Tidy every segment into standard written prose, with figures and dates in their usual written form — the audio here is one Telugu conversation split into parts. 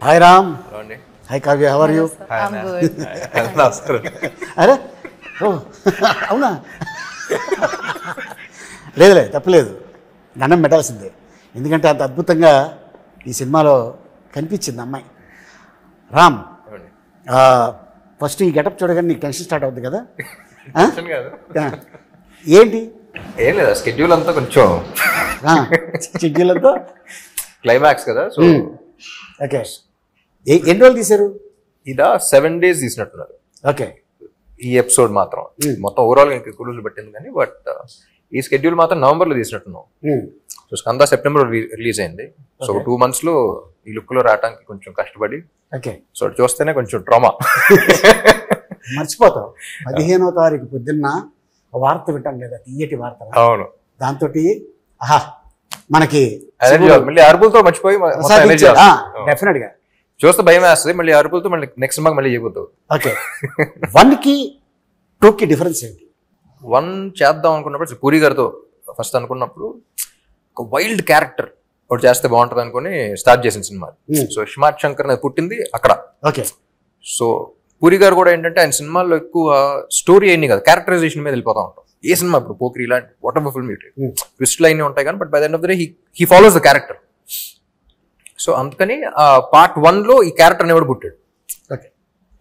హాయ్ రామ్. హలో అండి. Hi Kavya, how are you? I'm good. నమస్కారం. అరే ఓ అవునా? లేదులే, తప్పలేదు, దండం పెట్టాల్సిందే. ఎందుకంటే అంత అద్భుతంగా ఈ సినిమాలో కనిపించింది అమ్మాయి. రామ్, ఫస్ట్ ఈ గెటప్ చూడగానే నీకు టెన్షన్ స్టార్ట్ అవుతుంది కదా? టెన్షన్ కాదు. ఏంటి? ఏం లేదా, స్కెడ్యూల్ అంతా కొంచెం షెడ్యూల్తో క్లైమాక్స్ కదా. సో ఓకే, ఎన్ని రోజులు తీశారు? ఇదా 7 days తీసినట్టున్నారు ఓకే, ఈ ఎపిసోడ్ మాత్రం. మొత్తం ఓవరాల్ ఇంకా ఎక్కువ రోజులు పట్టింది కానీ, బట్ ఈ స్కెడ్యూల్ మాత్రం నవంబర్లో తీసినట్టున్నాం. సో స్కంద సెప్టెంబర్ రిలీజ్ అయింది. సో 2 months లో ఈ లుక్ లో రావడానికి కొంచెం కష్టపడి, ఓకే. సో చూస్తేనే కొంచెం ట్రామా. మర్చిపోతావు. 15వ తారీఖు పొద్దున్న వార్త వింటాం లేదా, తీయటి వార్త. అవును, దాంతో ఆహా మనకి మళ్ళీ అరుపులతో మర్చిపోయి డెఫినెట్ గా చూస్తే భయం వేస్తుంది. మళ్ళీ అరుపులతో మళ్ళీ నెక్స్ట్ మాకు మళ్ళీ చేయబోతావు. ఓకే, 1కి 2కి డిఫరెన్స్ ఏంటి? 1 చేద్దాం అనుకున్నప్పుడు పూరి గారితో ఫస్ట్ అనుకున్నప్పుడు ఒక వైల్డ్ క్యారెక్టర్ ఒకటి చేస్తే బాగుంటుంది అనుకుని స్టార్ట్ చేసిన సినిమా. సో హిమాత్ శంకర్ అనేది పుట్టింది అక్కడ. ఓకే. సో పూరి గారు కూడా ఏంటంటే ఆయన సినిమాల్లో ఎక్కువ స్టోరీ అయింది కదా, క్యారెక్టరైజేషన్ మీద వెళ్ళిపోతా ఉంటాం. ఏ సినిమా ఇప్పుడు పోక్రి ఇలాంటి వాట్ ఎవర్ ఫిల్మ్ ట్విస్ట్లు అయినా ఉంటాయి కానీ, but by the end of the day he follows the character. So అందుకని పార్ట్ 1లో ఈ క్యారెక్టర్ అనేవాడు పుట్టాడు. ఓకే.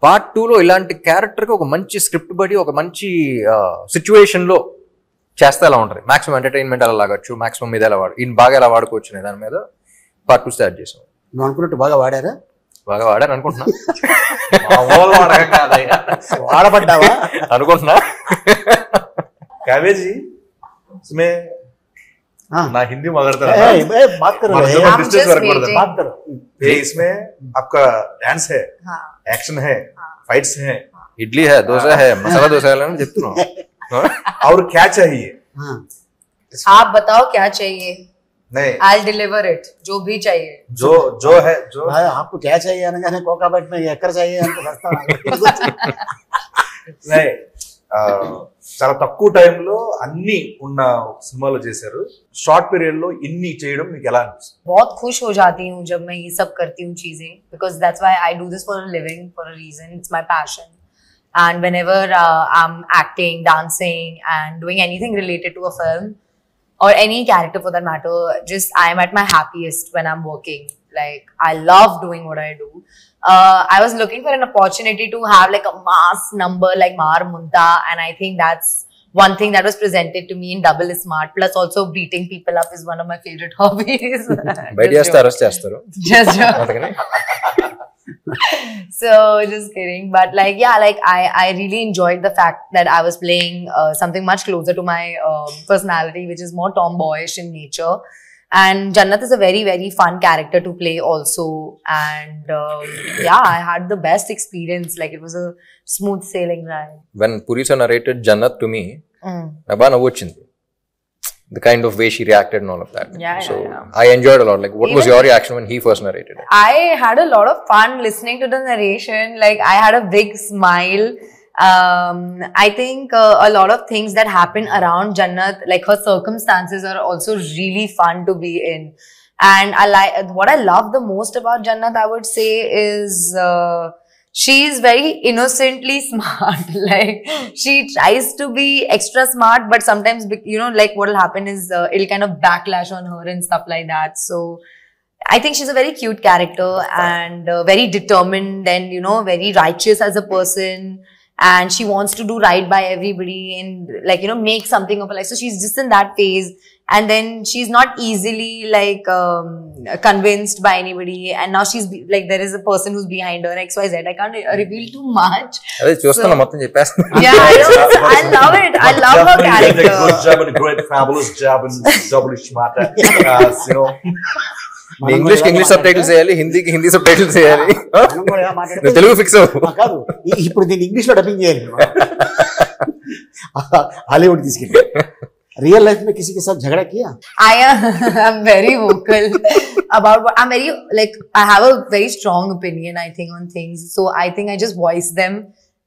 పార్ట్ 2లో ఇలాంటి క్యారెక్టర్కి ఒక మంచి స్క్రిప్ట్ బడి ఒక మంచి సిచ్యువేషన్లో చేస్తే ఎలా ఉంటుంది, మాక్సిమం ఎంటర్టైన్మెంట్ ఎలా లాగొచ్చు, మాక్సిమం మీద ఎలా ఈయన బాగా ఎలా వాడుకోవచ్చు అనే దాని మీద పార్ట్ 2 స్టార్ట్ చేసాం. నువ్వు అనుకున్నట్టు బాగా వాడారా? బాగా వాడారు అనుకుంటున్నా. వాడబడ్డావా అనుకుంటున్నా. काव्य जी, इसमें ना हिंदी मगरता है, बात करो, डिस्टेंस वर्क करता है। बात करो। ये इसमें आपका डांस है, एक्शन है, फाइट्स है, ఇడ్లీ హై, దోశ హై, మసాలా దోశ అని చెప్తున్నావు. और क्या चाहिए? आप बताओ क्या चाहिए, नहीं I'll deliver it. जो भी चाहिए, जो है जो आपको क्या चाहिए అనగానే కోకాబెట్ में ఎక్కడ चाहिए అంటే వస్తాను. नहीं చాలా తక్కువ టైంలో అన్ని ఉన్న సినిమాలో చేశారు. షార్ట్ పీరియడ్ లో ఇన్ని చేయడం మీకు ఎలా అనిపిస్తుంది? बहुत खुश हो जाती हूँ जब मैं ये सब करती हूँ चीजें, because that's why I do this for a living, for a reason. It's my passion. And whenever I'm acting, dancing and doing anything related to a film or any character for that matter, just I'm at my happiest when I'm working. Like, I love doing what I do. I was looking for an opportunity to have like a mass number like Mar Munta, and I think that's one thing that was presented to me in Double is Smart. Plus also beating people up is one of my favorite hobbies. బయట చేస్తే అరెస్ట్ చేస్తారు. Just joke. So just kidding, but like yeah, like I really enjoyed the fact that I was playing something much closer to my personality, which is more tomboyish in nature. And Jannat is a very, very fun character to play also. And yeah, I had the best experience. Like, it was a smooth sailing ride. When Puri sir narrated Jannat to me, నాకు బాగా నవ్వు వచ్చింది. The kind of way she reacted and all of that. Yeah, so yeah. I enjoyed a lot. Like, what was your reaction when he first narrated it? I had a lot of fun listening to the narration. Like, I had a big smile. I think a lot of things that happen around Jannat, like her circumstances, are also really fun to be in. And what I love the most about Jannat, I would say, is she's very innocently smart. Like, she tries to be extra smart, but sometimes, you know, like what will happen is it'll kind of backlash on her and stuff like that. So I think she's a very cute character and very determined and, you know, very righteous as a person. And she wants to do right by everybody and, like, you know, make something of her life. So she's just in that phase. And then she's not easily, like, convinced by anybody. And now she's, like, there is a person who's behind her, XYZ. I can't reveal too much. అదే చూస్తున్నా మొత్తం చెప్పేస్తున్నా. Yeah, I love it. I love her character. You did a good job and a great, fabulous job in Double Smart. You know, English కి ఇంగ్లీష్ సబ్ టైటిల్స్ చేయాలి, హిందీకి హిందీ సబ్ టైటిల్స్ చేయాలి. నువ్వు తెలుగు ఫిక్స్ అవ్వు. కాదు, ఇప్పుడు దీన్ని ఇంగ్లీష్ లో డబ్బింగ్ చేయాలి, హాలీవుడ్ తీసుకెళ్ళి. रियल लाइफ में किसी के साथ झगड़ा किया? I'm very vocal about what I'm very, like, I have a very strong opinion, I think, on things. So I think I just voice them,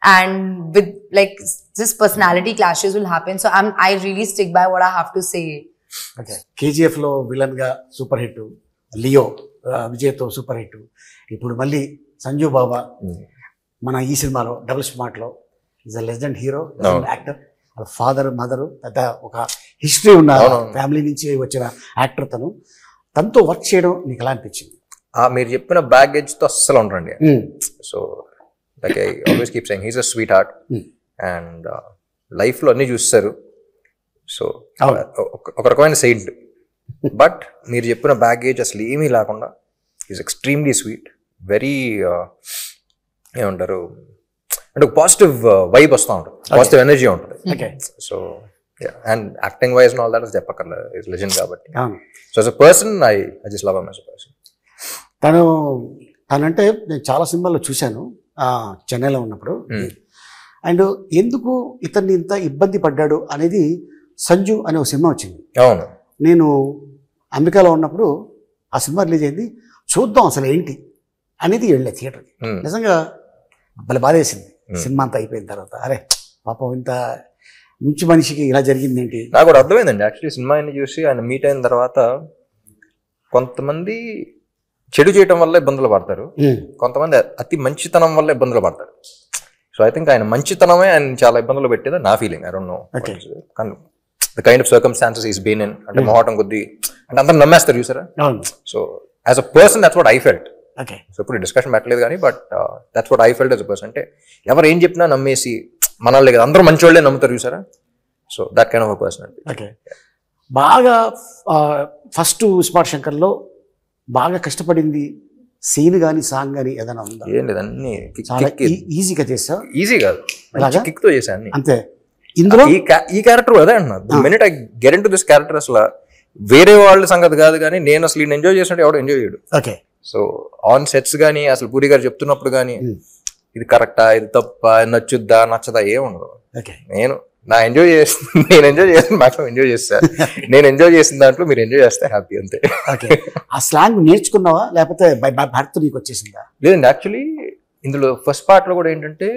and with, like, just personality clashes will happen. So I really stick by what I have to say. Okay. KGF లో విలన్ గా సూపర్ హిట్ లియో విజయ్తో సూపర్ హిట్. ఇప్పుడు మళ్ళీ సంజు బాబా మన ఈ సినిమాలో డబుల్ స్మార్ట్లో is a legend hero, actor. Father mother పెద్ద ఒక హిస్టరీ ఉన్న ఫ్యామిలీ నుంచి వచ్చిన యాక్టర్. తనతో వర్క్ చేయడం నీకు ఎలా అనిపించింది? మీరు చెప్పిన బ్యాగేజ్తో అస్సలు ఉండరండి. So like I always keep saying he's a sweet heart and లైఫ్లో అన్నీ చూస్తారు. సో ఒక రకమైన సెయింట్. బట్ మీరు చెప్పిన బ్యాగేజ్ అసలు ఏమీ లేకుండా ఈజ్ ఎక్స్ట్రీమ్లీ స్వీట్, వెరీ ఏమంటారు అంటే ఒక పాజిటివ్ వైబ్ వస్తూ ఉంటుంది, పాజిటివ్ ఎనర్జీ ఉంటుంది. So and acting wise all that చెప్పక్కర్లేదు, ఈజ్ లెజెండ్ కాబట్టి. So as a person I just love him as a person. తనంటే నేను చాలా సినిమాల్లో చూశాను చెన్నైలో ఉన్నప్పుడు. అండ్ ఎందుకు ఇతన్ని ఇంత ఇబ్బంది పడ్డాడు అనేది సంజు అనే ఒక సినిమా వచ్చింది. అవును, నేను అమెరికాలో ఉన్నప్పుడు ఆ సినిమా రిలీజ్ అయింది. చూద్దాం అసలు ఏంటి అనేది వెళ్ళే థియేటర్కి. నిజంగా భలే బాధేసింది సినిమా అంతా అయిపోయిన తర్వాత. అరే పాపం ఇంత మంచి మనిషికి ఇలా జరిగింది ఏంటి. నాకు కూడా అర్థమైందండి యాక్చువల్లీ సినిమాని చూసి ఆయన మీట్ అయిన తర్వాత. కొంతమంది చెడు చేయటం వల్ల ఇబ్బందులు పడతారు, కొంతమంది అతి మంచితనం వల్ల ఇబ్బందులు పడతారు. సో ఐ థింక్ ఆయన మంచితనమే ఆయన చాలా ఇబ్బందులు పెట్టేది నా ఫీలింగ్. ఐ డోంట్ నో కానీ the kind of circumstances is been in, అంటే మొహటం కొద్ది అంటే అందరూ నమ్మేస్తారు చూసారా. So as a person that's what I felt. So ఇప్పుడు డిస్కషన్ పెట్టలేదు కానీ but that's what I felt as a person. అంటే ఎవరు ఏం చెప్పినా నమ్మేసి మనల్ని కదా అందరూ మంచి వాళ్ళే నమ్ముతారు చూసారా. So that kind of a person. Okay, బాగా ఫస్ట్ స్మార్ట్ శంకర్లో బాగా కష్టపడింది సీన్ కానీ సాంగ్ కానీ ఏదైనా ఉందా? ఏం లేదు, అన్ని చాలా ఈజీగా చేసా. ఈజీ కాదు, కిక్ తో చేసా అన్ని. అంతే. ఇందులో ఈ క్యారెక్టర్ అదే అంటున్నా, minute I get in to this character అసలు వేరే వాళ్ళ సంగతి కాదు కానీ నేను అసలు ఈయన ఎంజాయ్ చేసినట్టు ఎవడో ఎంజాయ్ చేయడు. ఓకే. సో ఆన్ సెట్స్ కానీ అసలు పూరి గారు చెప్తున్నప్పుడు కానీ ఇది కరెక్టా, ఇది తప్ప, నచ్చుద్దా నచ్చదా ఏముండదు. నేను ఎంజాయ్ చేస్తాను, మాక్సిమం ఎంజాయ్ చేస్తా. నేను ఎంజాయ్ చేసిన దాంట్లో మీరు ఎంజాయ్ చేస్తే హ్యాపీ అంతే. ఆ స్లాంగ్ నేర్చుకున్నావా లేకపోతే భర్త నీకు వచ్చేసిందా? లేదండి, యాక్చువల్లీ ఇందులో ఫస్ట్ పార్ట్ లో కూడా ఏంటంటే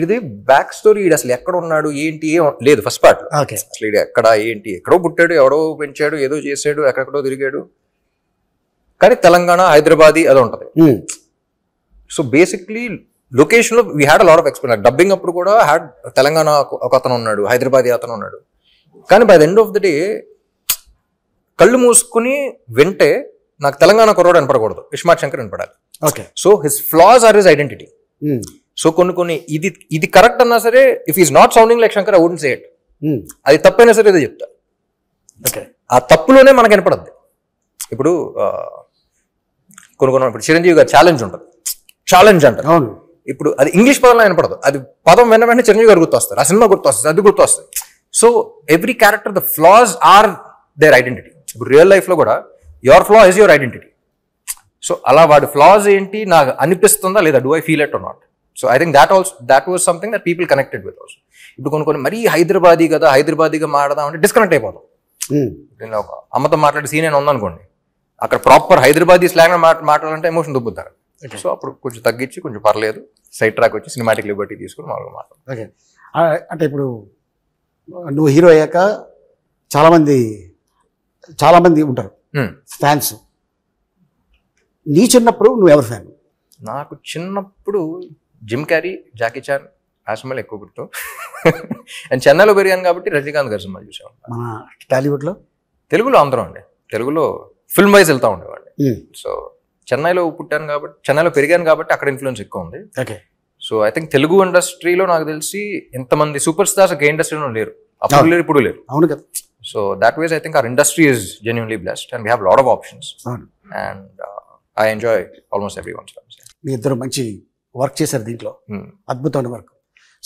ఇది బ్యాక్ స్టోరీ, ఇది అసలు ఎక్కడ ఉన్నాడు ఏంటి లేదు ఫస్ట్ పార్ట్ లో. అసలు ఇది ఎక్కడ ఏంటి, ఎక్కడో పుట్టాడు, ఎవడో పెంచాడు, ఏదో చేసాడు, ఎక్కడెక్కడో తిరిగాడు. కానీ తెలంగాణ హైదరాబాద్ అది ఉంటది. సో బేసిక్లీ లొకేషన్ లో we had a lot of explain. Dubbing అప్పుడు కూడా హ్యాడ్ తెలంగాణ ఒక అతను ఉన్నాడు, హైదరాబాద్ అతను ఉన్నాడు. కానీ by the end of the day కళ్ళు మూసుకుని వింటే నాకు తెలంగాణ కుర్రాడు వినపడకూడదు, ఇస్మార్ట్ శంకర్ వినపడాలి. So his flaws are his identity. So కొన్ని ఇది కరెక్ట్ అన్నా సరే, if is not sounding like Shankar I wouldn't say it. అది తప్పైనా సరే ఏదో చెప్తా. ఆ తప్పులోనే మనకు వినపడద్ది. ఇప్పుడు కొన్ని ఇప్పుడు చిరంజీవి గారు ఛాలెంజ్ ఉంటుంది, ఛాలెంజ్ అంటారు. ఇప్పుడు అది ఇంగ్లీష్ పదంలో వినపడదు, అది పదం వెంటనే చిరంజీవి గారు గుర్తొస్తారు, ఆ సినిమా గుర్తొస్తుంది, అది గుర్తొస్తుంది. So every character the flaws are their identity. ఇప్పుడు రియల్ లైఫ్ లో కూడా your flaw is your identity. So అలా వాడి ఫ్లాస్ ఏంటి నాకు అనిపిస్తుందా లేదా, do I feel it or not. So I think that was something that people connected with also. ఇప్పుడు కొన్ని మరీ హైదరాబాదీగా మాట్లాడదాం అంటే డిస్కనెక్ట్ అయిపోతాం. నేను ఒక అమ్మతో మాట్లాడే సీన్ అయినా ఉందనుకోండి, అక్కడ ప్రాపర్ హైదరాబాదీ స్లాంగ్ మాట్లాడాలంటే ఎమోషన్ దుబ్బుతారు. సో అప్పుడు కొంచెం తగ్గించి కొంచెం పర్లేదు సైడ్ ట్రాక్ వచ్చి సినిమాటిక్ లిబర్టీ తీసుకుని మామూలుగా మాట్లాడు. అంటే ఇప్పుడు నువ్వు హీరో అయ్యాక చాలా మంది ఉంటారు ఫ్యాన్స్. నీ చిన్నప్పుడు నువ్వు ఎవరు ఫ్యాన్? నాకు చిన్నప్పుడు జిమ్ క్యారీ, జాకీ చాన్ ఆ సినిమాలు ఎక్కువ గుర్తు. అండ్ చెన్నైలో పెరిగాను కాబట్టి రజనీకాంత్ గారి సినిమాలు చూసాను. మన టాలీవుడ్లో తెలుగులో అందరం అండి, తెలుగులో ఫిల్మ్ వైజ్ వెళ్తూ ఉండేవాడిని. సో చెన్నైలో పుట్టాను కాబట్టి, చెన్నైలో పెరిగాను కాబట్టి అక్కడ ఇన్ఫ్లుయెన్స్ ఎక్కువ ఉంది. సో ఐ థింక్ తెలుగు ఇండస్ట్రీలో నాకు తెలిసి ఎంతమంది సూపర్ స్టార్స్ ఏ ఇండస్ట్రీలో లేరు, అప్పుడు లేరు ఇప్పుడు లేరు. అవును కదా. So that was I think our industry is genuinely blessed and we have lot of options and I enjoy almost every one. మీ ఇద్దరు మంచి వర్క్ చేశారు దీంట్లో, అద్భుతమైన వర్క్.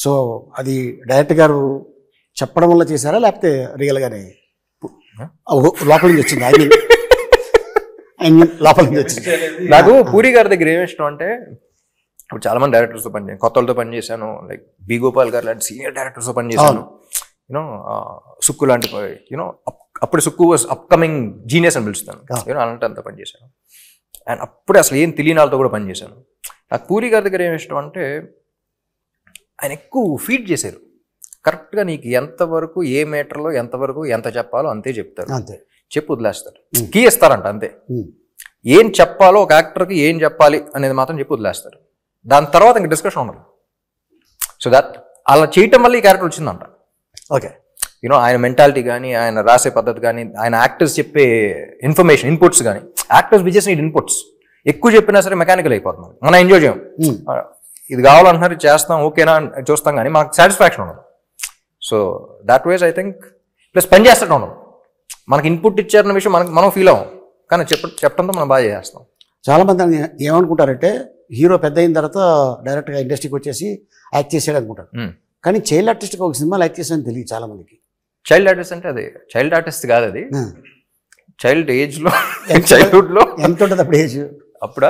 సో అది డైరెక్టర్ గారు చెప్పడం వల్ల చేశారా లేకపోతే రియల్గానే లోపల నుంచి వచ్చింది? లోపల నుంచి వచ్చింది. నాకు పూరి గారి దగ్గర ఏమి ఇష్టం అంటే, ఇప్పుడు చాలా మంది డైరెక్టర్స్తో పనిచేసాను, కొత్త వాళ్ళతో పనిచేశాను, లైక్ బి గోపాల్ గారు లాంటి సీనియర్ డైరెక్టర్స్తో పనిచేశాను. యూనో సుక్కు లాంటి, యూనో అప్పుడు సుక్కు వాజ్ అప్కమింగ్ జీనియస్ అని పిలుస్తాను, యూనో అలాంటి అంతా పనిచేశాను. అండ్ అప్పుడే అసలు ఏం తెలియని వాళ్ళతో కూడా పనిచేశాను. నాకు పూరి గారి దగ్గర ఏమి ఇష్టం అంటే, ఆయన ఎక్కువ ఫీడ్ చేశారు. కరెక్ట్గా నీకు ఎంతవరకు ఏ మీటర్లో ఎంతవరకు ఎంత చెప్పాలో అంతే చెప్తారు, అంతే చెప్పు వదిలేస్తారు, కీ ఇస్తారంట అంతే. ఏం చెప్పాలో ఒక యాక్టర్కి ఏం చెప్పాలి అనేది మాత్రం చెప్పి వదిలేస్తారు. దాని తర్వాత ఇంక డిస్కషన్ ఉండదు. సో దట్ అలా చేయటం వల్ల ఈ క్యారెక్టర్ వచ్చిందంట. ఓకే, యూనో ఆయన మెంటాలిటీ కానీ, ఆయన రాసే పద్ధతి కానీ, ఆయన యాక్టర్స్ చెప్పే ఇన్ఫర్మేషన్ ఇన్పుట్స్ కానీ, actors we just need inputs. ఎక్కువ చెప్పినా సరే మెకానికల్ అయిపోతుంది, మనం ఎంజాయ్ చేయం. ఇది కావాలంటున్నారు, చేస్తాం, ఓకేనా చూస్తాం, కానీ మనకు సాటిస్ఫాక్షన్ ఉండదు. So that was I think plus పని చేస్తూ ఉండదు. మనకి ఇన్పుట్ ఇచ్చారన్న విషయం మనం ఫీల్ అవ్వం, కానీ చెప్పడంతో మనం బాగా చేస్తాం. చాలామంది ఏమనుకుంటారంటే హీరో పెద్ద అయిన తర్వాత డైరెక్ట్గా ఇండస్ట్రీకి వచ్చేసి యాక్ట్ చేసాడు అనుకుంటారు. కానీ చైల్డ్ ఆర్టిస్ట్గా ఒక సినిమాలో యాక్ట్ చేసాడని తెలియదు చాలా మందికి. చైల్డ్ ఆర్టిస్ట్ అంటే అది చైల్డ్ ఆర్టిస్ట్ కాదు, అది చైల్డ్ ఏజ్లో, చైల్డ్హుడ్లో. ఎంత ఉంటుంది అప్పుడు ఏజ్? అప్పుడు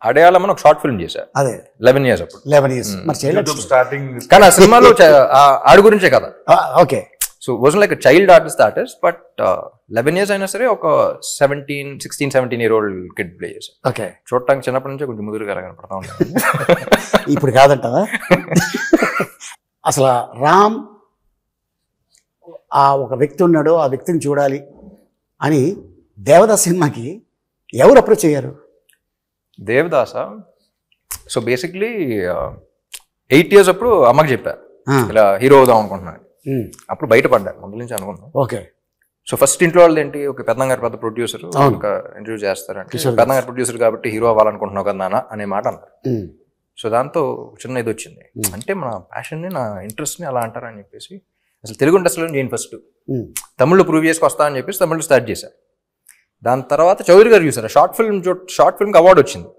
అడయాలమని ఒక షార్ట్ ఫిల్మ్ చేశారు, అదే 11 years అప్పుడు. 11 years. మరి చైల్డ్ స్టార్టింగ్ కానీ ఆ సినిమాలో ఆడి గురించే కదా. Okay, so was like child artist, but 11 years అయినా సరే ఒక 16, 17 year old కిడ్ ప్లే చేశారు. ఓకే, చూడటానికి చిన్నప్పటి నుంచే కొంచెం ముదురుగా కనపడతా ఉంటాను. ఇప్పుడు కాదంటావా? అసలు రామ్ ఆ ఒక వ్యక్తి ఉన్నాడు, ఆ వ్యక్తిని చూడాలి అని దేవదాస్ సినిమాకి ఎవరు అప్రోచ్ అయ్యారు? దేవదాస. సో బేసిక్లీ 8 years అప్పుడు అమ్మకి చెప్పా ఇలా హీరో అవుదాం అనుకుంటున్నాను. అప్పుడు బయటపడ్డాను, ముందు నుంచి అనుకున్నాను. ఓకే. సో ఫస్ట్ ఇంట్లో వాళ్ళు ఏంటి, ఒక పెద్దంగారు పెద్ద ప్రొడ్యూసర్ ఒక ఇంటర్వ్యూ చేస్తారంటే, పెద్దంగారు ప్రొడ్యూసర్ కాబట్టి హీరో అవ్వాలనుకుంటున్నావు కదా నాన్న అనే మాట అన్నారు. సో దాంతో చిన్న ఇది వచ్చింది, అంటే మన ప్యాషన్ని, నా ఇంట్రెస్ట్ని అలా అంటారని చెప్పేసి అసలు తెలుగు ఇండస్ట్రీలో నేను ఫస్ట్ తమిళ్లో ప్రూవ్ చేసుకొస్తా అని చెప్పేసి తమిళ్లో స్టార్ట్ చేశాను. దాని తర్వాత చౌదరి గారు చూసారు, షార్ట్ ఫిల్మ్కి అవార్డు వచ్చింది.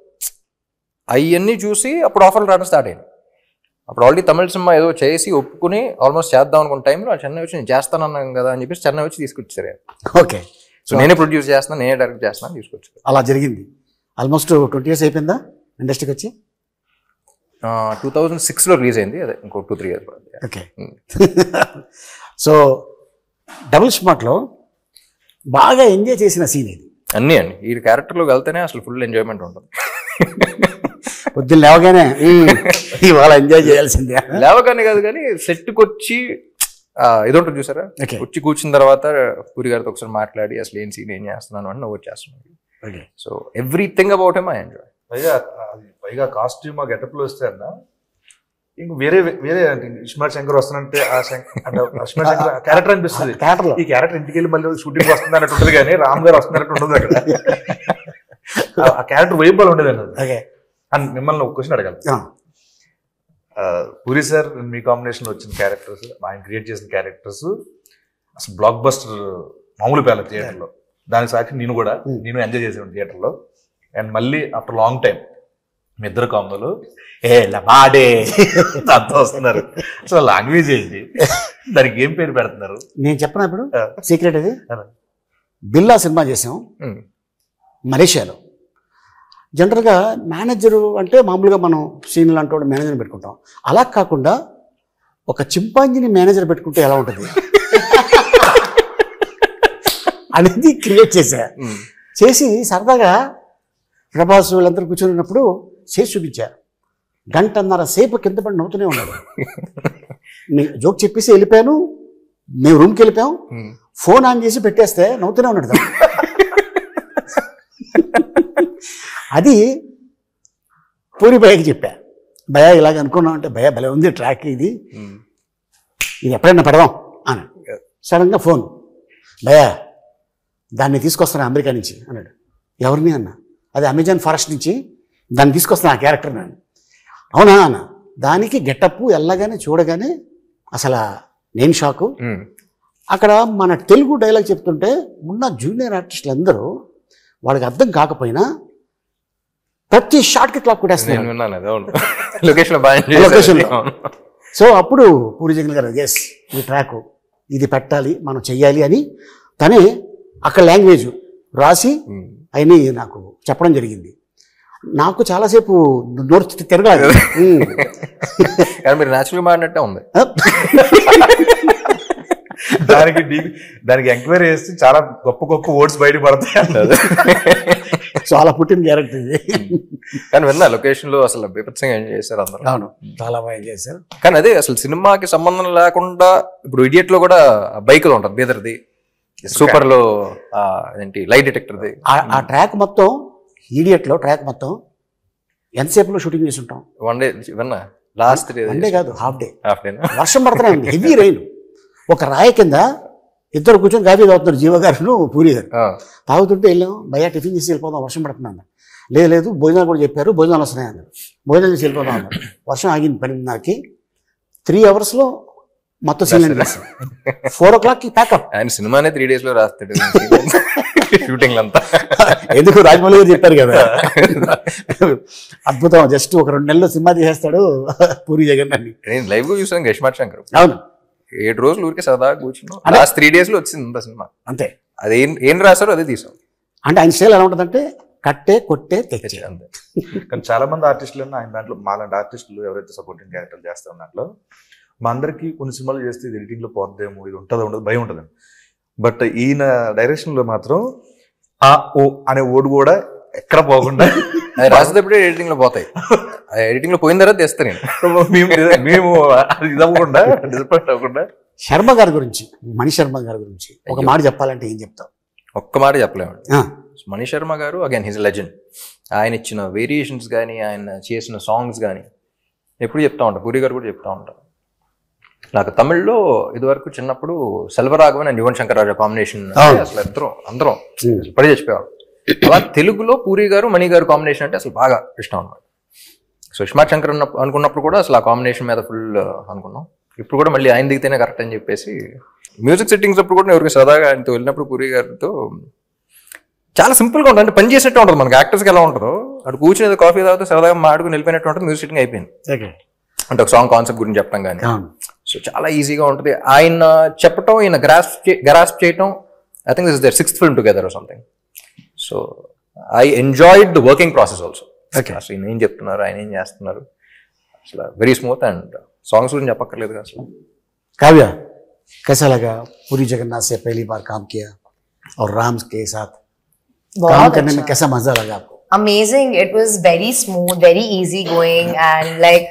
అవన్నీ చూసి అప్పుడు ఆఫర్లు రావడం స్టార్ట్ అయింది. అప్పుడు ఆల్రెడీ తమిళ సినిమా ఏదో చేసి ఒప్పుకుని ఆల్మోస్ట్ చేద్దాం అనుకున్న టైంలో చెన్నై వచ్చి నేను చేస్తానన్నాను కదా అని చెప్పేసి చెన్నై వచ్చి తీసుకొచ్చారు. ఓకే. సో నేనే ప్రొడ్యూస్ చేస్తున్నాను, నేనే డైరెక్ట్ చేస్తున్నాను, తీసుకొచ్చారు. అలా జరిగింది. ఆల్మోస్ట్ 20 years అయిపోయిందా ఇండస్ట్రీకి వచ్చి? 2006లో రిలీజ్ అయింది, అదే ఇంకో 2-3 years. ఓకే. సో డబుల్ స్మార్ట్లో బాగా ఎంజాయ్ చేసిన సీన్ ఇది? అన్నీ అండి, ఈ క్యారెక్టర్లోకి వెళ్తేనే అసలు ఫుల్ ఎంజాయ్మెంట్ ఉంటుంది. పొద్దున్న లేవగానే ఇవాళ ఎంజాయ్ చేయాల్సిందే. లేవగానే కాదు కానీ సెట్కి వచ్చి ఇది ఉంటుంది చూసారా, వచ్చి కూర్చున్న తర్వాత పూరి గారితో ఒకసారి మాట్లాడి అసలు ఏం సీన్ ఏం చేస్తున్నాను అని నువ్వు చేస్తున్నాను. So everything about him I enjoy. పైగా కాస్ట్యూమ్ ఆ గెటప్ లో వస్తే అన్న ఇంక వేరే ఇస్మార్ట్ శంకర్ వస్తానంటే ఆ ఇస్మార్ట్ శంకర్ క్యారెక్టర్ అనిపిస్తుంది. ఈ క్యారెక్టర్ ఇంటికి వెళ్ళి మళ్ళీ షూటింగ్ వస్తుంది అన్నట్టు ఉంటుంది, కానీ రామ్ గారు వస్తున్నట్టు ఉండదు అక్కడ. ఆ క్యారెక్టర్ వైబల్ ఉండేది అన్నది. అండ్ మిమ్మల్ని ఒక క్వశ్చన్ అడగాలి, పూరి సార్ మీ కాంబినేషన్ లో వచ్చిన క్యారెక్టర్స్, ఆయన క్రియేట్ చేసిన క్యారెక్టర్స్ అసలు బ్లాక్ బస్టర్ మామూలు పేల థియేటర్ లో. దానికి సాక్షి నేను ఎంజాయ్ చేసాను థియేటర్ లో. అండ్ మళ్ళీ ఆఫ్టర్ లాంగ్ టైం మీ ఇద్దరు కాంబోలు బాడే అంతా వస్తున్నారు. అసలు లాంగ్వేజ్ ఏంటి, దానికి ఏం పేరు పెడుతున్నారు? నేను చెప్పను ఇప్పుడు సీక్రెట్. అది బిల్లా సినిమా చేసాం మలేషియాలో. జనరల్గా మేనేజరు అంటే మామూలుగా మనం సీన్లు అంటూ మేనేజర్ని పెట్టుకుంటాం. అలా కాకుండా ఒక చింపాంజీని మేనేజర్ పెట్టుకుంటే ఎలా ఉంటుంది అనేది క్రియేట్ చేసి సరదాగా ప్రభాస్ వీళ్ళందరూ కూర్చొని చేసి చూపించారు. 1.5 గంట సేపు కింద పడి నవ్వుతూనే ఉన్నాడు. జోక్ చెప్పేసి వెళ్ళిపోయాను, మేము రూమ్కి వెళ్ళిపోయాం, ఫోన్ ఆన్ చేసి పెట్టేస్తే నవ్వుతూనే ఉన్నాడు. అది పూరి భయ్యకి చెప్పా, భయ్యా ఇలాగ అనుకున్నాం అంటే, భయ్యా భలే ఉంది ట్రాక్, ఇది ఎప్పుడైనా పెడదాం అని. సడన్గా ఫోన్, భయ్యా దాన్ని తీసుకొస్తాను అమెరికా నుంచి అన్నాడు. ఎవరిని అన్న? అది అమెజాన్ ఫారెస్ట్ నుంచి దాన్ని తీసుకొస్తాను ఆ క్యారెక్టర్ నేను. అవునా అన్న. దానికి గెటప్ వెళ్ళగానే చూడగానే అసలు నేను షాకు. అక్కడ మన తెలుగు డైలాగ్ చెప్తుంటే ఉన్న జూనియర్ ఆర్టిస్టులు అందరూ వాళ్ళకి అర్థం కాకపోయినా ప్రతి షాట్కి క్లాప్ కొట్టేస్తున్నారు లొకేషన్లో. సో అప్పుడు పూరి జగన్ గారు ఎస్ ఈ ట్రాక్ ఇది పెట్టాలి, మనం చెయ్యాలి అని తనే అక్కడ లాంగ్వేజ్ రాసి అయినా నాకు చెప్పడం జరిగింది. నాకు చాలాసేపు నోరు తిరగాలి. మీరు న్యాచురల్గా మాడినట్టే ఉంది. దానికి ఎంక్వైరీ చేస్తే చాలా గొప్ప గొప్ప వర్డ్స్ బయట పడతాయి అన్నది. చాలా పుట్టిన క్యారెక్టర్ ఇది. కానీ విన్నా లొకేషన్ లో అసలు బీభత్సంగా ఎంజాయ్ చేశారు అందరూ. అవును, చాలా బాగా ఎంజాయ్ చేశారు. కానీ అదే అసలు సినిమాకి సంబంధం లేకుండా ఇప్పుడు ఇడియట్ లో కూడా బైక్ లో ఉంటుంది, బీదర్ది, సూపర్ లో ఏంటి లైట్ డిటెక్టర్ది. ఆ ట్రాక్ మొత్తం ఈడియట్లో ట్రాక్ మొత్తం ఎంతసేపులో షూటింగ్ చేసి ఉంటాం? వన్ డే విన్నా లాస్ట్ డే వన్ డే కాదు, హాఫ్ డే. హాఫ్ డే వర్షం పడుతూనే ఉంది, హెవీ రైన్. ఒక రాయి కింద ఇద్దరు కూర్చొని కాఫీ తాగుతున్నారు, జీవ గారు పూరి గారు. తాగుతుంటే వెళ్ళాం, భయ్యా టిఫిన్ చేసి వెళ్ళిపోదాం, వర్షం పడుతున్నాను. లేదు లేదు భోజనాలు కూడా చెప్పారు, భోజనాలు వస్తున్నాయి అన్నారు. భోజనాలు చేసి వెళ్ళిపోదాం అన్నారు. వర్షం ఆగింది 12:30కి. 3 అవర్స్లో మొత్తం సీన్ 4 o'clockకి ప్యాకప్. ఆయన సినిమానే 3 days లో రాస్తాడు షూటింగ్ అంతా. ఎందుకు రాజమౌళి గారు చెప్పారు కదా, అద్భుతం. జస్ట్ ఒక 2 నెలల్లో సినిమా తీసేస్తాడు పూరి జగన్నాథ్. నేను లైవ్ గా చూసాను గష్మాట్ శంకర్. అవును, 7 రోజులు ఊరికే సరదాగా కూర్చున్నాం. లాస్ట్ 3 days లో వచ్చింది అంత సినిమా. అంతే. అది ఏం రాశారో అదే తీసాం. అంటే ఆయన స్టైల్ ఎలా ఉంటుందంటే కట్టే కొట్టే తెచ్చే. అంతే. కానీ చాలా మంది ఆర్టిస్టులు ఆయన దాంట్లో మాలాంటి ఆర్టిస్టులు ఎవరైతే సపోర్టింగ్ క్యారెక్టర్ చేస్తాం దాంట్లో మా అందరికి కొన్ని సినిమాలు చేస్తే ఇది ఎడిటింగ్ లో పోద్దేమో, ఇది ఉంటుందో ఉండదు భయం ఉంటుంది. బట్ ఈయన డైరెక్షన్ లో మాత్రం ఆ ఓ అనే ఓడు కూడా ఎక్కడ పోకుండా అది రాసేటప్పుడే ఎడిటింగ్ లో పోతాయి. ఎడిటింగ్ లో పోయిన తర్వాత తెస్తా నేను. మేము అది ఇది అవ్వకుండా డిసప్పాయింట్ అవ్వకుండా. శర్మ గారి గురించి, మణి శర్మ గారి గురించి ఒక మాట చెప్పాలంటే ఏం చెప్తావు? ఒక్క మాట చెప్పలేము. మణి శర్మ గారు అగైన్ హిజ్ లెజెండ్. ఆయన ఇచ్చిన వేరియేషన్స్ కానీ, ఆయన చేసిన సాంగ్స్ కానీ ఎప్పుడు చెప్తా ఉంటారు. పూరి గారు కూడా చెప్తా ఉంటారు. నాకు తమిళ్లో ఇదివరకు చిన్నప్పుడు సెల్వరాఘవన్ అండ్ యువన్ శంకర్ రాజా కాంబినేషన్ అసలు అందరం పడి చచ్చిపోయాం. అలా తెలుగులో పూరి గారు మణి గారు కాంబినేషన్ అంటే అసలు బాగా ఇష్టం అనమాట. సో ఇస్మార్ట్ శంకర్ అనుకున్నప్పుడు కూడా అసలు ఆ కాంబినేషన్ మీద ఫుల్ అనుకున్నాం. ఇప్పుడు కూడా మళ్ళీ ఆయన దిగితేనే కరెక్ట్ అని చెప్పేసి మ్యూజిక్ సెట్టింగ్స్ అప్పుడు కూడా ఎవరికి సరదాగా ఆయనతో వెళ్ళినప్పుడు పూరి గారితో చాలా సింపుల్గా ఉంటుంది. అంటే పని చేసినట్టు ఉంటుంది. మనకి యాక్టర్స్కి ఎలా ఉంటుందో అటు కూర్చుని కాఫీ తాగితే సరదాగా మాడుకుని వెళ్ళిపోయినట్టు ఉంటుంది. మ్యూజిక్ సెట్టింగ్ అయిపోయింది. అంటే ఒక సాంగ్ కాన్సెప్ట్ గురించి చెప్పడం కానీ సో చాలా ఈజీగా ఉంటుంది. ఆయన చెప్పటం, ఈయన గ్రాస్ప్ చేయటం. I think this is their 6th film together or something. So I enjoyed the working process also. అసలు ఈయన ఏం చెప్తున్నారు, ఆయన ఏం చేస్తున్నారు, అసలు వెరీ స్మూత్. అండ్ సాంగ్స్ గురించి చెప్పక్కర్లేదు అసలు. काव्या, कैसा लगा पूरी जगन्नाथ से पहली बार काम किया और राम के साथ काम करने में कैसा मजा लगा आपको? Amazing. It was very smooth, very easy going, and like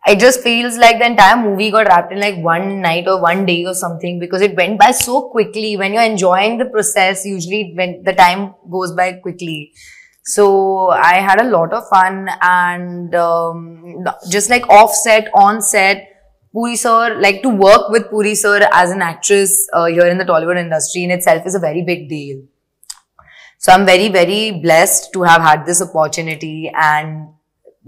it just feels like the entire movie got wrapped in like one night or one day or something, because it went by so quickly. When you're enjoying the process, usually when the time goes by quickly. So I had a lot of fun, and just like off set, on set, Puri sir, like to work with Puri sir as an actress here in the Tollywood industry in itself is a very big deal. So I'm very, very blessed to have had this opportunity, and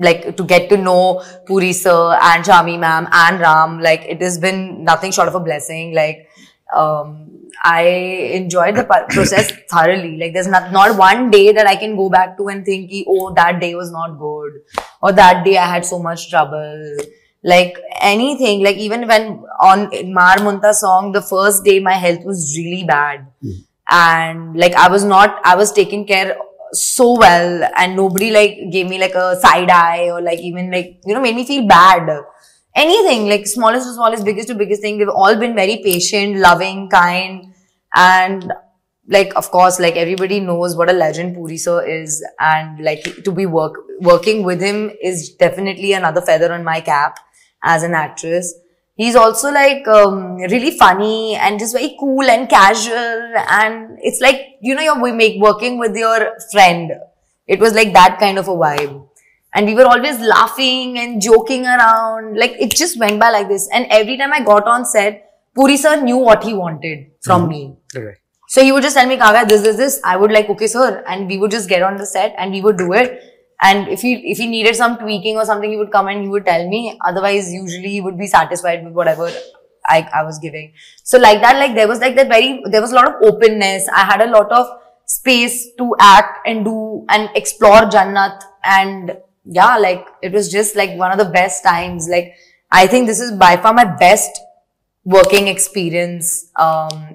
like to get to know Puri sir and Shami ma'am and Ram. Like it has been nothing short of a blessing. Like I enjoyed the process thoroughly. Like there's not one day that I can go back to and think, oh, that day was not good, or that day I had so much trouble. Like anything, like even when on Mar Munta song, the first day my health was really bad. And like I was taken care so well, and nobody like gave me like a side eye or like even like, you know, made me feel bad. Anything, like smallest to smallest, biggest to biggest thing, they've all been very patient, loving, kind, and like of course like everybody knows what a legend Puri sir is, and like to be working with him is definitely another feather on my cap as an actress. He's also like really funny and just very cool and casual, and it's like, you know, you're working with your friend. It was like that kind of a vibe, and we were always laughing and joking around. Like it just went by like this, and every time I got on set, Puri sir knew what he wanted from me. Okay. So he would just tell me, Kavya, this. I would like, okay sir, and we would just get on the set and we would do it. And if he needed some tweaking or something, he would come and he would tell me. Otherwise, usually he would be satisfied with whatever I was giving. So like that, like there was a lot of openness. I had a lot of space to act and do and explore Jannat. And yeah, like it was just like one of the best times. Like I think this is by far my best working experience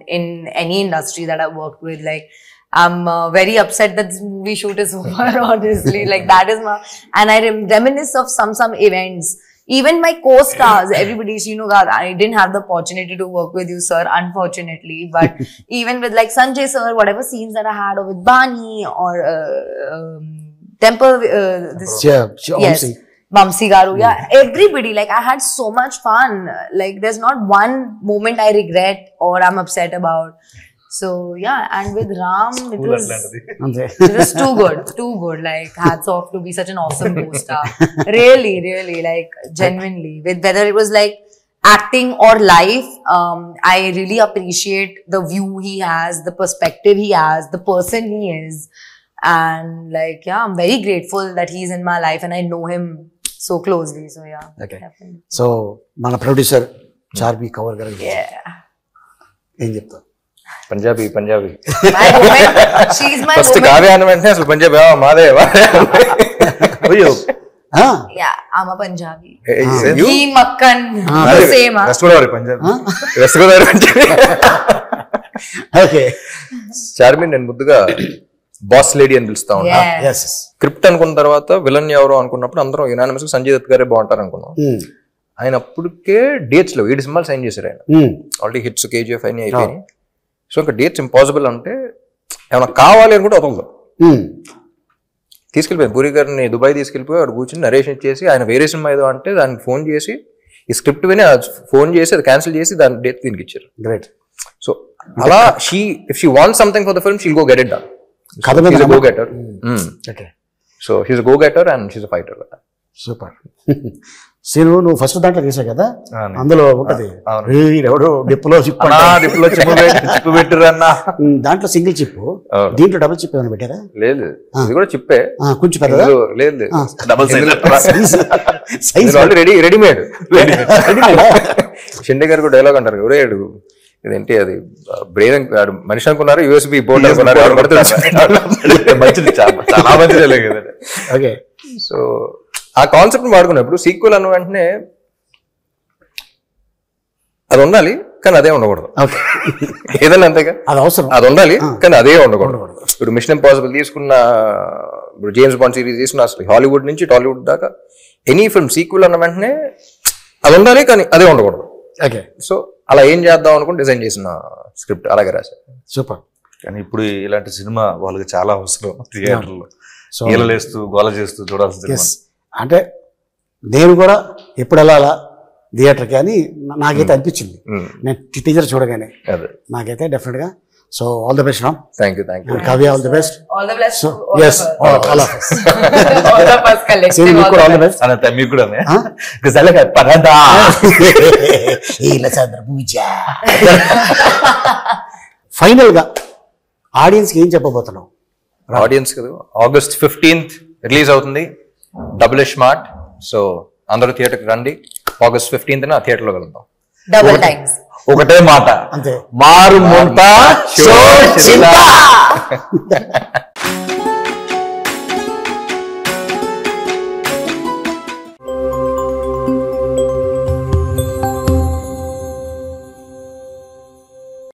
in any industry that I've worked with. Like I'm very upset that this movie shoot is over, honestly. Like that is and I reminisce of some events. Even my co-stars, everybody, you know, I didn't have the opportunity to work with you, sir, unfortunately. But even with like Sanjay sir, whatever scenes that I had, or with Bani or Temple, yes, Vamsi Garu, yeah, everybody, like I had so much fun. Like there's not one moment I regret or I'm upset about. So yeah, and with Ram, it was అంతే. too good. Like hats off to be such an awesome co-star. Really, like genuinely. With whether it was like acting or life, I really appreciate the view he has, the perspective he has, the person he is, and like yeah, I'm very grateful that he's in my life and I know him so closely. So yeah, Okay. definitely. So మన ప్రొడ్యూసర్ చార్మి కవర్ గారు Yeah. ఏం చెప్తారు? Punjabi My woman, she's my first woman. Kavya అని వెంటనే అసలు పంజాబీ మాదే అయ్యో Yeah, I'm a Punjabi. You? He Makkan, the same. Huh? West Godavari Punjab west Godavari Punjabi. Okay. Charmi నేను ముద్దుగా బాస్ లేడీ అని పిలుస్తా ఉన్నా. Yeah. ఎస్. స్క్రిప్ట్ అనుకున్న తర్వాత విలన్ ఎవరు అనుకున్నప్పుడు అందరం యునానిమస్ గా సంజయ్ దత్ గారే బాగుంటారు అనుకున్నాం. ఆయన అప్పటికే డేట్స్ లో 7 సినిమాలు సైన్ చేశారు ఆయన. ఆల్రెడీ హిట్స్ KGF అన్ని అయిపోయినాయి. సో ఇంకా డేట్స్ ఇంపాసిబుల్ అంటే ఏమైనా కావాలి అని కూడా వదలదు. తీసుకెళ్ళిపోయాను పూరి గారిని దుబాయ్ తీసుకెళ్ళిపోయి అక్కడ కూర్చొని నరేషన్ ఇచ్చేసి ఆయన వేరే సినిమా ఏదో అంటే దానికి ఫోన్ చేసి ఈ స్క్రిప్ట్ విని ఫోన్ చేసి అది క్యాన్సిల్ చేసి దాని డేట్ దీనికి ఇచ్చారు. గ్రేట్. సో అలా if she wants something for the film she'll go get it done. కథ మీద go getter. Okay. So he's go getter and she's a fighter. Super. Seenu నువ్వు ఫస్ట్ దాంట్లో చేసావు కదా, అవును. అందులో ఉంటది అవును. ఎవడో డిప్పులో చిప్ డిప్లో చిప్పు పెట్టిర్రు అన్న. దాంట్లో సింగిల్ చిప్, అవును. దీంట్లో డబుల్ చిప్ ఏమైనా పెట్టారా? లేదు ఇది కూడా చిప్పే. కొంచెం పెద్దదా? లేదు double size already readymade. Shinde గారు కూడా డైలాగ్ అంటారు ఒరే ఇదేంటి అది బ్రెయిన్ మనిషి అనుకున్నారు USB బోర్డ్ అనుకున్నారు. మంచిది, చాలా మంచిది కదండి. ఓకే. సో ఆ కాన్సెప్ట్ వాడుకున్నప్పుడు సీక్వెల్ అన్న వెంటనే అది ఉండాలి కానీ అదే ఉండకూడదు. ఓకే. ఏదన్నా అంతేగా, అది అవసరం. అది ఉండాలి కానీ అదే ఉండకూడదు. ఇప్పుడు మిషన్ ఇంపాసిబుల్ తీసుకున్న, ఇప్పుడు జేమ్స్ బాండ్ సిరీస్ తీసుకున్న, అసలు హాలీవుడ్ నుంచి టాలీవుడ్ దాకా ఎనీ ఫిల్మ్ సీక్వెల్ అన్న వెంటనే అది ఉండాలి కానీ అదే ఉండకూడదు. ఓకే. సో అలా ఏం చేద్దాం అనుకుని డిజైన్ చేసిన స్క్రిప్ట్ అలాగే రాశారు. సూపర్. కానీ ఇప్పుడు ఇలాంటి సినిమా వాళ్ళకి చాలా అవసరం థియేటర్లో. సో ఈలలేస్తూ గోల చేస్తూ చూడాల్సిన సినిమా. ఎస్, అంటే నేను కూడా ఎప్పుడు వెళ్ళాలా థియేటర్కి అని నాకైతే అనిపించింది నేను టీజర్ చూడగానే. అదే నాకైతే డెఫినెట్గా. So all the best Ram. Thank you. Kavya all the best. All the best. So to all us, of us. All of us. All of us collective. Seenu మీకు కూడా ఆల్ ది బెస్ట్. అని మీకు కూడా పరదా పూజ. ఫైనల్ గా ఆడియన్స్ కి ఏం చెప్పబోతున్నావు? ఆడియన్స్ కదా, August 15th రిలీజ్ అవుతుంది డబుల్ స్మార్ట్. సో అందరూ థియేటర్కి రండి. August 15th ఆ థియేటర్లో వెళ్దాం. Double times. ఒకటే మాట, అంతే. మారు ముంత షో చింత.